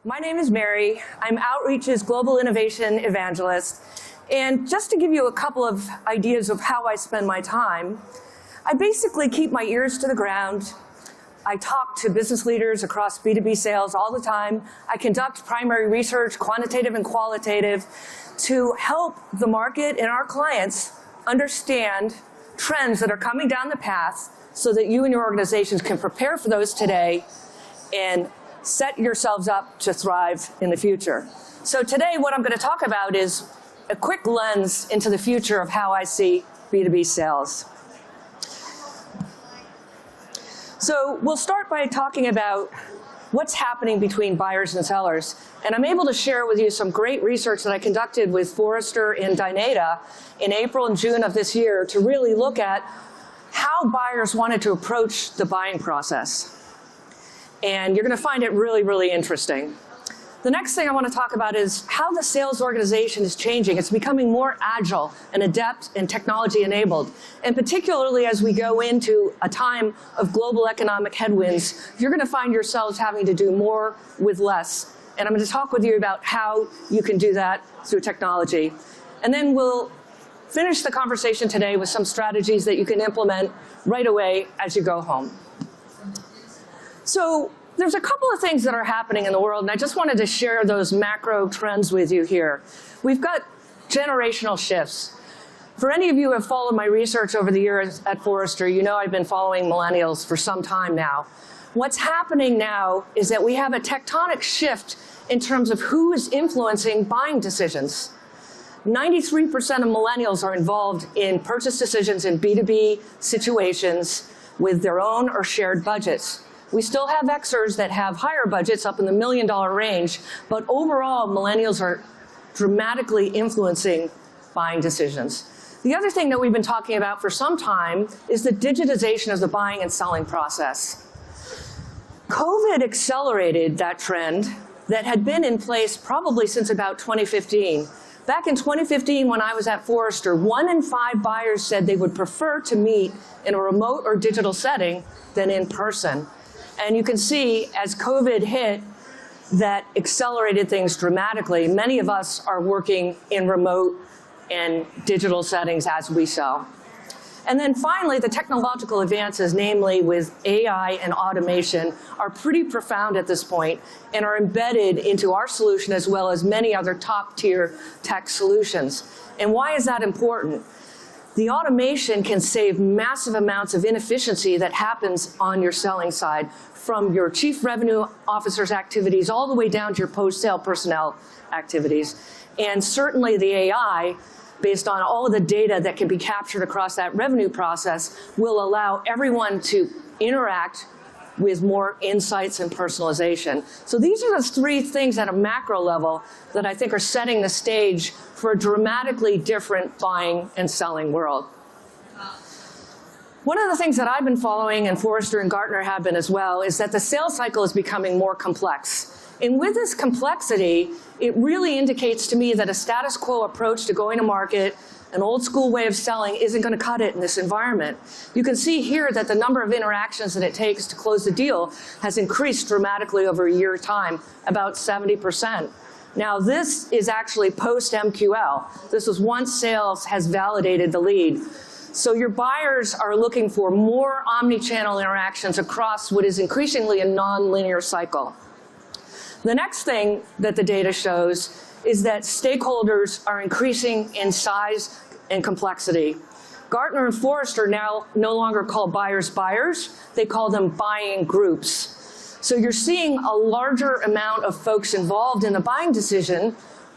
My name is Mary. I'm Outreach's Global Innovation Evangelist. And just to give you a couple of ideas of how I spend my time, I basically keep my ears to the ground. I talk to business leaders across B2B sales all the time. I conduct primary research, quantitative and qualitative, to help the market and our clients understand trends that are coming down the path so that you and your organizations can prepare for those today and set yourselves up to thrive in the future. So today what I'm going to talk about is a quick lens into the future of how I see B2B sales. So we'll start by talking about what's happening between buyers and sellers. And I'm able to share with you some great research that I conducted with Forrester and Dynata in April and June of this year to really look at how buyers wanted to approach the buying process. And you're going to find it really, really interesting. The next thing I want to talk about is how the sales organization is changing. It's becoming more agile and adept and technology enabled. And particularly as we go into a time of global economic headwinds, you're going to find yourselves having to do more with less. And I'm going to talk with you about how you can do that through technology. And then we'll finish the conversation today with some strategies that you can implement right away as you go home. So there's a couple of things that are happening in the world, and I just wanted to share those macro trends with you here. We've got generational shifts. For any of you who have followed my research over the years at Forrester, you know I've been following millennials for some time now. What's happening now is that we have a tectonic shift in terms of who is influencing buying decisions. 93% of millennials are involved in purchase decisions in B2B situations with their own or shared budgets. We still have Xers that have higher budgets up in the $1 million range, but overall, millennials are dramatically influencing buying decisions. The other thing that we've been talking about for some time is the digitization of the buying and selling process. COVID accelerated that trend that had been in place probably since about 2015. Back in 2015, when I was at Forrester, 1 in 5 buyers said they would prefer to meet in a remote or digital setting than in person. And you can see, as COVID hit, that accelerated things dramatically. Many of us are working in remote and digital settings as we sell. And then finally, the technological advances, namely with AI and automation, are pretty profound at this point and are embedded into our solution as well as many other top-tier tech solutions. And why is that important? The automation can save massive amounts of inefficiency that happens on your selling side, from your chief revenue officer's activities all the way down to your post-sale personnel activities. And certainly the AI, based on all of the data that can be captured across that revenue process, will allow everyone to interact with more insights and personalization. So these are the 3 things at a macro level that I think are setting the stage for a dramatically different buying and selling world. One of the things that I've been following, and Forrester and Gartner have been as well, is that the sales cycle is becoming more complex. And with this complexity, it really indicates to me that a status quo approach to going to market, an old school way of selling, isn't going to cut it in this environment. You can see here that the number of interactions that it takes to close the deal has increased dramatically over a year's time, about 70%. Now this is actually post-MQL. This was once sales has validated the lead. So your buyers are looking for more omni-channel interactions across what is increasingly a non-linear cycle. The next thing that the data shows is that stakeholders are increasing in size and complexity. Gartner and Forrester now no longer call buyers buyers, they call them buying groups. So you're seeing a larger amount of folks involved in the buying decision,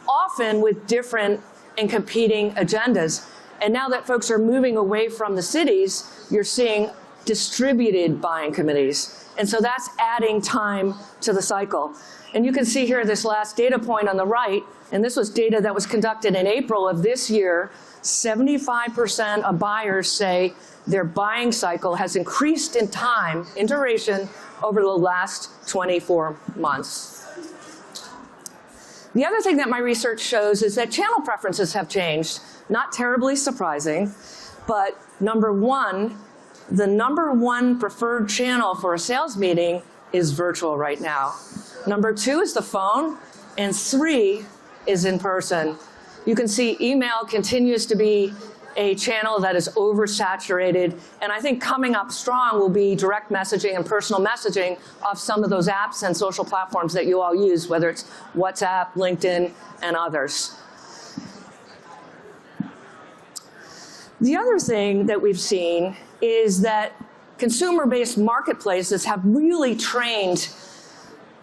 often with different and competing agendas. And now that folks are moving away from the cities, you're seeing distributed buying committees. And so that's adding time to the cycle. And you can see here this last data point on the right, and this was data that was conducted in April of this year. 75% of buyers say their buying cycle has increased in time, in duration, over the last 24 months. The other thing that my research shows is that channel preferences have changed. Not terribly surprising, but number one, the number one preferred channel for a sales meeting is virtual right now. Number 2 is the phone, and 3 is in person. You can see email continues to be a channel that is oversaturated, and I think coming up strong will be direct messaging and personal messaging of some of those apps and social platforms that you all use, whether it's WhatsApp, LinkedIn, and others. The other thing that we've seen is that consumer-based marketplaces have really trained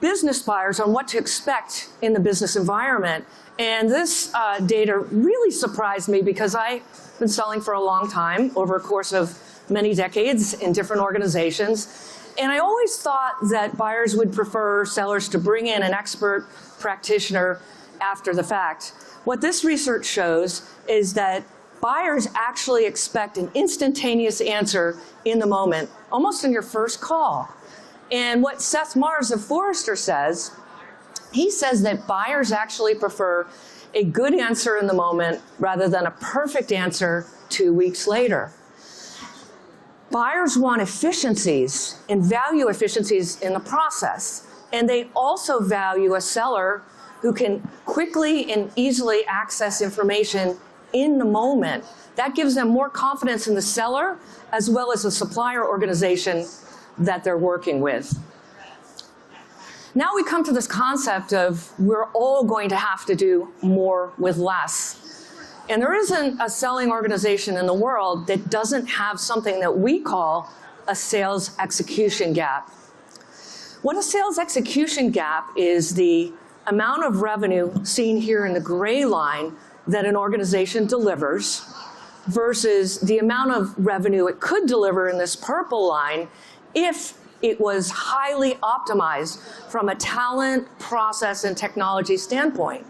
business buyers on what to expect in the business environment. And this data really surprised me because I've been selling for a long time, over a course of many decades in different organizations. And I always thought that buyers would prefer sellers to bring in an expert practitioner after the fact. What this research shows is that buyers actually expect an instantaneous answer in the moment, almost in your first call. And what Seth Mars of Forrester says, he says that buyers actually prefer a good answer in the moment rather than a perfect answer 2 weeks later. Buyers want efficiencies and value efficiencies in the process. And they also value a seller who can quickly and easily access information in the moment. That gives them more confidence in the seller as well as the supplier organization that they're working with. Now we come to this concept of we're all going to have to do more with less. And there isn't a selling organization in the world that doesn't have something that we call a sales execution gap. What a sales execution gap is the amount of revenue seen here in the gray line that an organization delivers versus the amount of revenue it could deliver in this purple line if it was highly optimized from a talent, process, and technology standpoint.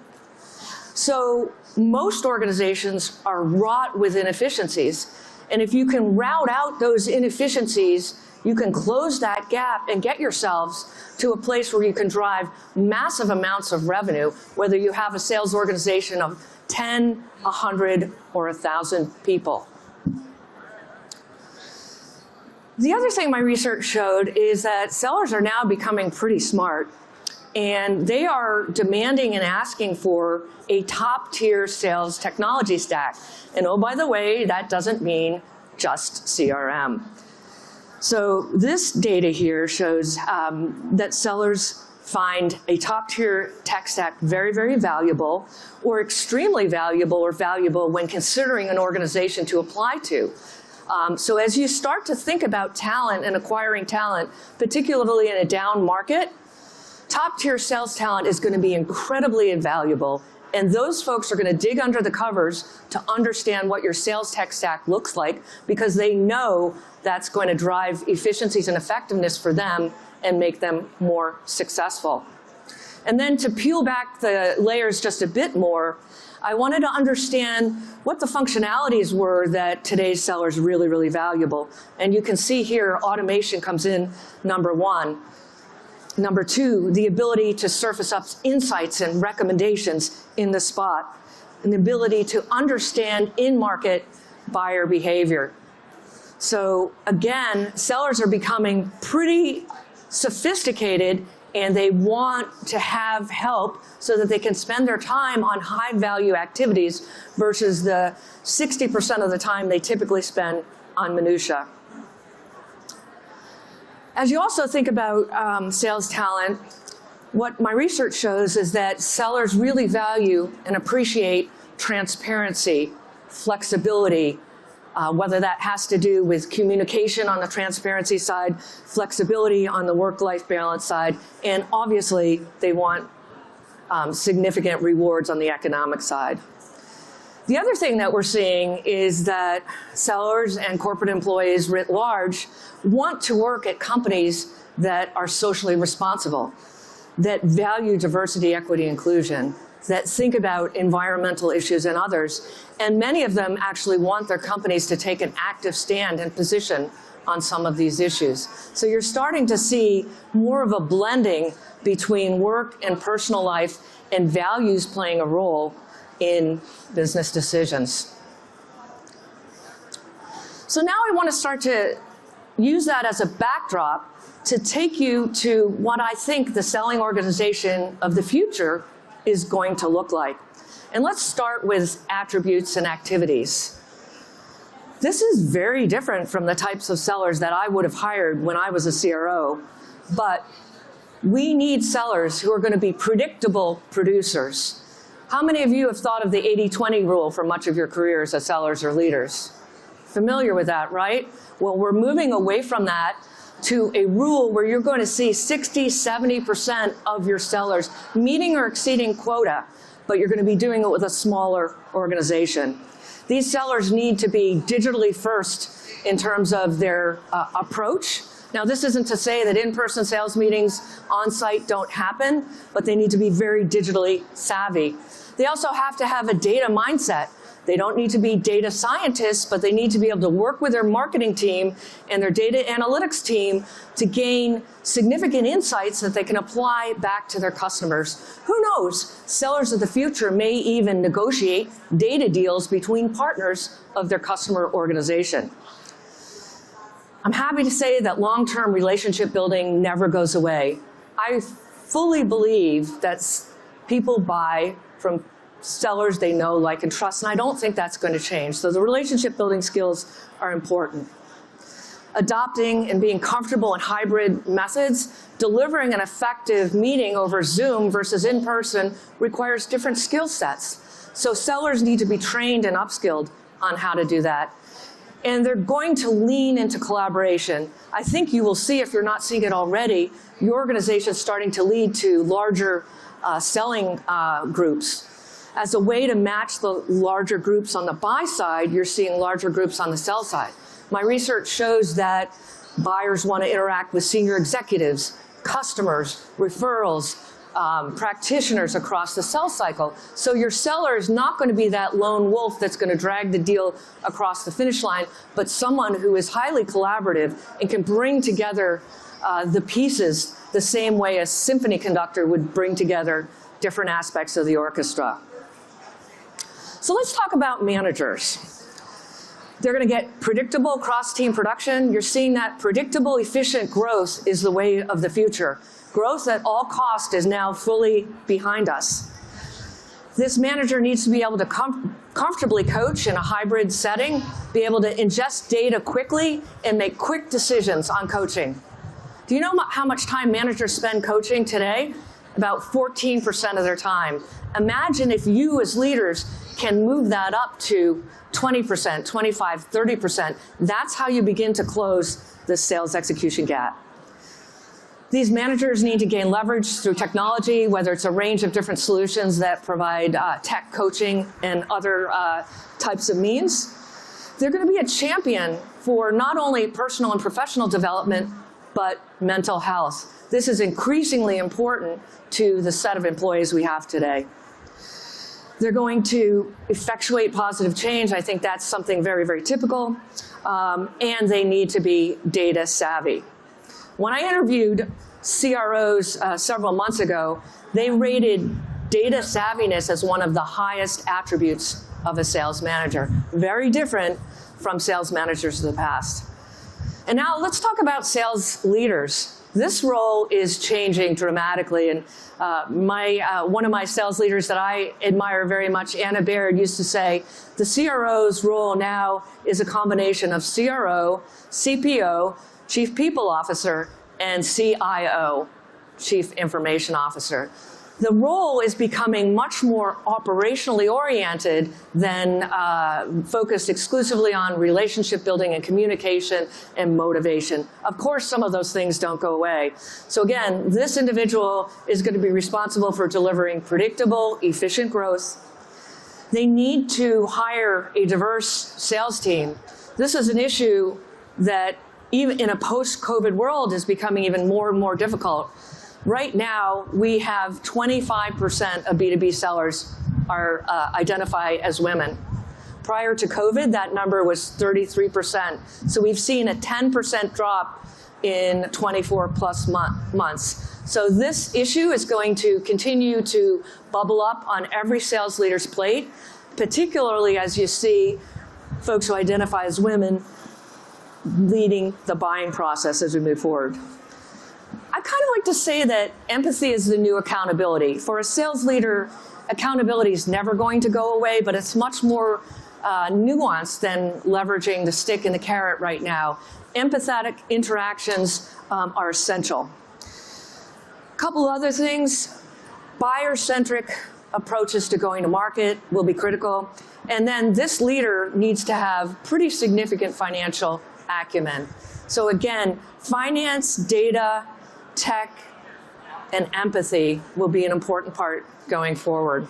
So most organizations are wrought with inefficiencies. And if you can route out those inefficiencies, you can close that gap and get yourselves to a place where you can drive massive amounts of revenue, whether you have a sales organization of 10, 100, or 1,000 people. The other thing my research showed is that sellers are now becoming pretty smart, and they are demanding and asking for a top-tier sales technology stack. And oh, by the way, that doesn't mean just CRM. So this data here shows that sellers find a top-tier tech stack very, very valuable, or extremely valuable, or valuable when considering an organization to apply to. So as you start to think about talent and acquiring talent, particularly in a down market, top-tier sales talent is going to be incredibly invaluable. And those folks are going to dig under the covers to understand what your sales tech stack looks like, because they know that's going to drive efficiencies and effectiveness for them and make them more successful. And then to peel back the layers just a bit more, I wanted to understand what the functionalities were that today's sellers really, really valuable. And you can see here, automation comes in number 1. Number 2, the ability to surface up insights and recommendations in the spot, and the ability to understand in-market buyer behavior. So again, sellers are becoming pretty sophisticated, and they want to have help so that they can spend their time on high-value activities versus the 60% of the time they typically spend on minutia. As you also think about sales talent, what my research shows is that sellers really value and appreciate transparency, flexibility, whether that has to do with communication on the transparency side, flexibility on the work-life balance side, and obviously they want significant rewards on the economic side. The other thing that we're seeing is that sellers and corporate employees writ large want to work at companies that are socially responsible, that value diversity, equity, inclusion, that think about environmental issues and others. And many of them actually want their companies to take an active stand and position on some of these issues. So you're starting to see more of a blending between work and personal life and values playing a role in business decisions. So now I want to start to use that as a backdrop to take you to what I think the selling organization of the future is going to look like. And let's start with attributes and activities. This is very different from the types of sellers that I would have hired when I was a CRO, but we need sellers who are going to be predictable producers. How many of you have thought of the 80-20 rule for much of your careers as sellers or leaders? Familiar with that, right? Well, we're moving away from that to a rule where you're going to see 60, 70% of your sellers meeting or exceeding quota, but you're going to be doing it with a smaller organization. These sellers need to be digitally first in terms of their approach. Now, this isn't to say that in-person sales meetings on-site don't happen, but they need to be very digitally savvy. They also have to have a data mindset. They don't need to be data scientists, but they need to be able to work with their marketing team and their data analytics team to gain significant insights that they can apply back to their customers. Who knows? Sellers of the future may even negotiate data deals between partners of their customer organization. I'm happy to say that long-term relationship building never goes away. I fully believe that people buy from sellers they know, like, and trust, and I don't think that's going to change. So the relationship building skills are important. Adopting and being comfortable in hybrid methods, delivering an effective meeting over Zoom versus in person requires different skill sets. So sellers need to be trained and upskilled on how to do that. And they're going to lean into collaboration. I think you will see, if you're not seeing it already, your organization is starting to lead to larger selling groups. As a way to match the larger groups on the buy side, you're seeing larger groups on the sell side. My research shows that buyers want to interact with senior executives, customers, referrals, practitioners across the sell cycle. So your seller is not going to be that lone wolf that's going to drag the deal across the finish line, but someone who is highly collaborative and can bring together the pieces the same way a symphony conductor would bring together different aspects of the orchestra. So let's talk about managers. They're going to get predictable cross-team production. You're seeing that predictable, efficient growth is the way of the future. Growth at all cost is now fully behind us. This manager needs to be able to comfortably coach in a hybrid setting, be able to ingest data quickly, and make quick decisions on coaching. Do you know how much time managers spend coaching today? About 14% of their time. Imagine if you as leaders can move that up to 20%, 25, 30%. That's how you begin to close the sales execution gap. These managers need to gain leverage through technology, whether it's a range of different solutions that provide tech coaching and other types of means. They're going to be a champion for not only personal and professional development, but mental health. This is increasingly important to the set of employees we have today. They're going to effectuate positive change. I think that's something very, very typical. And they need to be data savvy. When I interviewed CROs several months ago, they rated data savviness as one of the highest attributes of a sales manager. Very different from sales managers of the past. And now let's talk about sales leaders. This role is changing dramatically, and one of my sales leaders that I admire very much, Anna Baird, used to say, the CRO's role now is a combination of CRO, CPO, Chief People Officer, and CIO, Chief Information Officer. The role is becoming much more operationally oriented than focused exclusively on relationship building and communication and motivation. Of course, some of those things don't go away. So again, this individual is going to be responsible for delivering predictable, efficient growth. They need to hire a diverse sales team. This is an issue that even in a post-COVID world is becoming even more and more difficult. Right now, we have 25% of B2B sellers are identify as women. Prior to COVID, that number was 33%. So we've seen a 10% drop in 24 plus months. So this issue is going to continue to bubble up on every sales leader's plate, particularly as you see folks who identify as women leading the buying process as we move forward. I kind of like to say that empathy is the new accountability. For a sales leader, accountability is never going to go away, but it's much more nuanced than leveraging the stick and the carrot right now. Empathetic interactions are essential. A couple other things, buyer-centric approaches to going to market will be critical. And then this leader needs to have pretty significant financial acumen. So again, finance, data, tech, and empathy will be an important part going forward.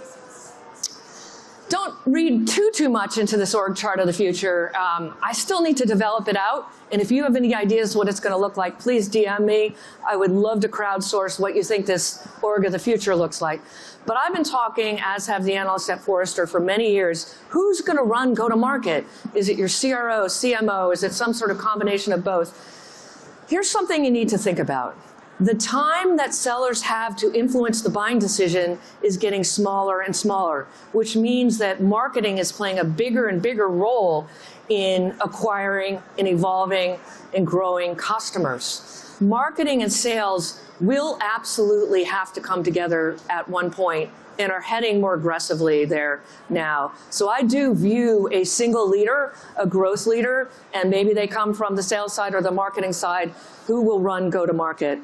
Don't read too much into this org chart of the future. I still need to develop it out. And if you have any ideas what it's going to look like, please DM me. I would love to crowdsource what you think this org of the future looks like. But I've been talking, as have the analysts at SaaStr, for many years. Who's going to run go-to-market? Is it your CRO, CMO? Is it some sort of combination of both? Here's something you need to think about. The time that sellers have to influence the buying decision is getting smaller and smaller, which means that marketing is playing a bigger and bigger role in acquiring and evolving and growing customers. Marketing and sales will absolutely have to come together at one point and are heading more aggressively there now. So I do view a single leader, a growth leader, and maybe they come from the sales side or the marketing side, who will run go-to-market.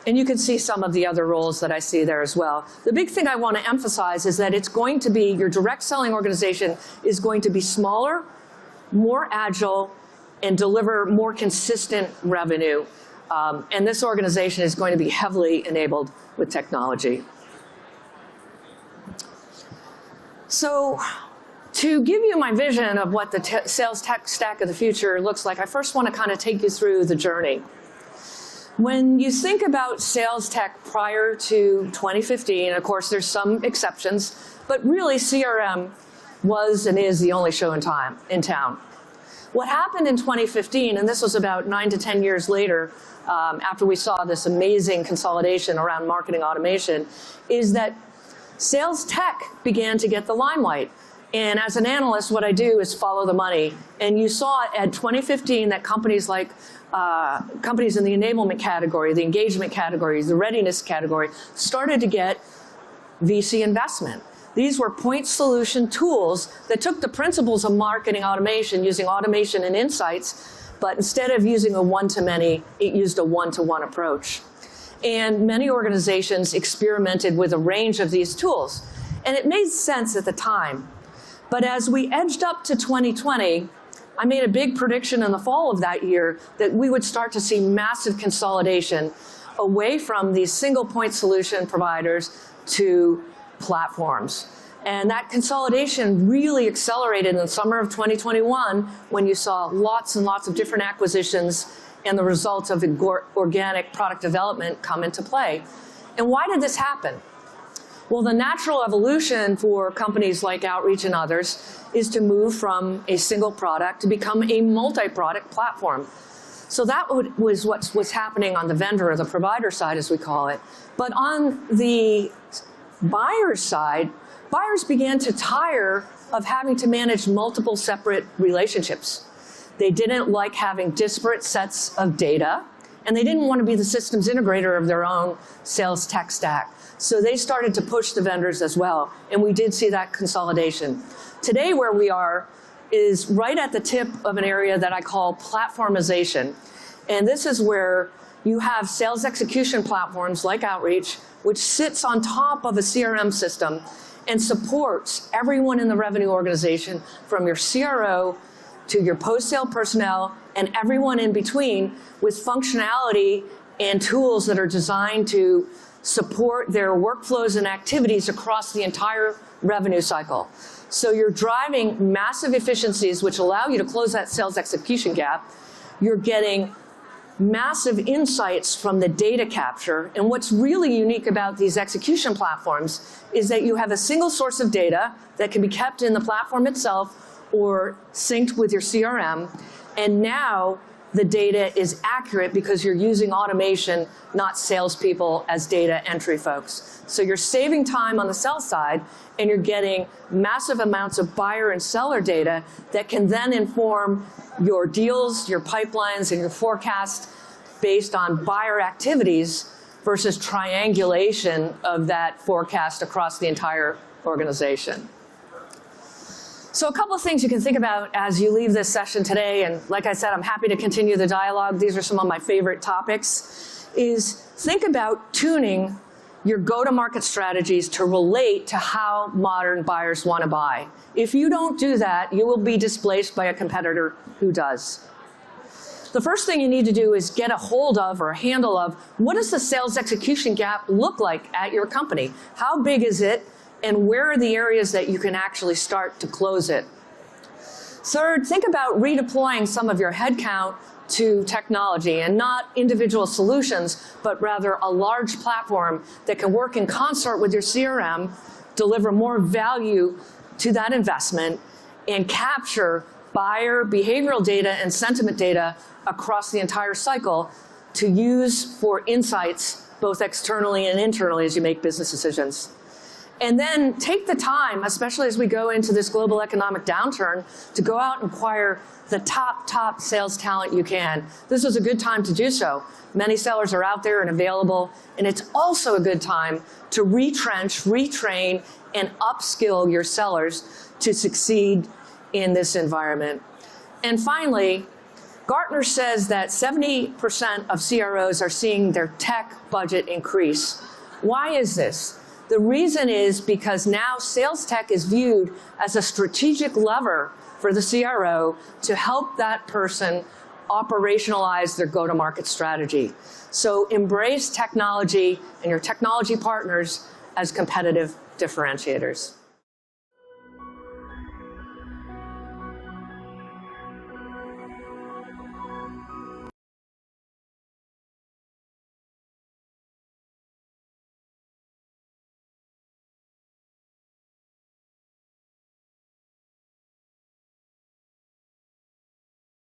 And you can see some of the other roles that I see there as well. The big thing I want to emphasize is that it's going to be, your direct selling organization is going to be smaller, more agile, and deliver more consistent revenue. And this organization is going to be heavily enabled with technology. So to give you my vision of what the sales tech stack of the future looks like, I first want to kind of take you through the journey. When you think about sales tech prior to 2015, of course, there's some exceptions, but really CRM was and is the only show in town. What happened in 2015, and this was about 9 to 10 years later, after we saw this amazing consolidation around marketing automation, is that sales tech began to get the limelight. And as an analyst, what I do is follow the money. And you saw at 2015 that companies like companies in the enablement category, the engagement category, the readiness category, started to get VC investment. These were point solution tools that took the principles of marketing automation, using automation and insights, but instead of using a one-to-many, it used a one-to-one approach. And many organizations experimented with a range of these tools. And it made sense at the time. But as we edged up to 2020, I made a big prediction in the fall of that year that we would start to see massive consolidation away from these single point solution providers to platforms. And that consolidation really accelerated in the summer of 2021 when you saw lots and lots of different acquisitions and the results of organic product development come into play. And why did this happen? Well, the natural evolution for companies like Outreach and others is to move from a single product to become a multi-product platform. So that was what was happening on the vendor or the provider side, as we call it. But on the buyer side, buyers began to tire of having to manage multiple separate relationships. They didn't like having disparate sets of data, and they didn't want to be the systems integrator of their own sales tech stack. So they started to push the vendors as well, and we did see that consolidation. Today, where we are is right at the tip of an area that I call platformization. And this is where you have sales execution platforms like Outreach, which sits on top of a CRM system and supports everyone in the revenue organization, from your CRO to your post-sale personnel and everyone in between, with functionality and tools that are designed to support their workflows and activities across the entire revenue cycle. So you're driving massive efficiencies which allow you to close that sales execution gap. You're getting massive insights from the data capture. And what's really unique about these execution platforms is that you have a single source of data that can be kept in the platform itself or synced with your CRM. And now the data is accurate because you're using automation, not salespeople as data entry folks. So you're saving time on the sell side, and you're getting massive amounts of buyer and seller data that can then inform your deals, your pipelines, and your forecast based on buyer activities versus triangulation of that forecast across the entire organization. So a couple of things you can think about as you leave this session today, and like I said, I'm happy to continue the dialogue. These are some of my favorite topics, is think about tuning your go-to-market strategies to relate to how modern buyers want to buy. If you don't do that, you will be displaced by a competitor who does. The first thing you need to do is get a hold of or a handle of what does the sales execution gap look like at your company? How big is it? And where are the areas that you can actually start to close it? Third, think about redeploying some of your headcount to technology, and not individual solutions, but rather a large platform that can work in concert with your CRM, deliver more value to that investment, and capture buyer behavioral data and sentiment data across the entire cycle to use for insights both externally and internally as you make business decisions. And then take the time, especially as we go into this global economic downturn, to go out and acquire the top sales talent you can. This is a good time to do so. Many sellers are out there and available, and it's also a good time to retrench, retrain, and upskill your sellers to succeed in this environment. And finally, Gartner says that 70% of CROs are seeing their tech budget increase. Why is this? The reason is because now sales tech is viewed as a strategic lever for the CRO to help that person operationalize their go-to-market strategy. So embrace technology and your technology partners as competitive differentiators.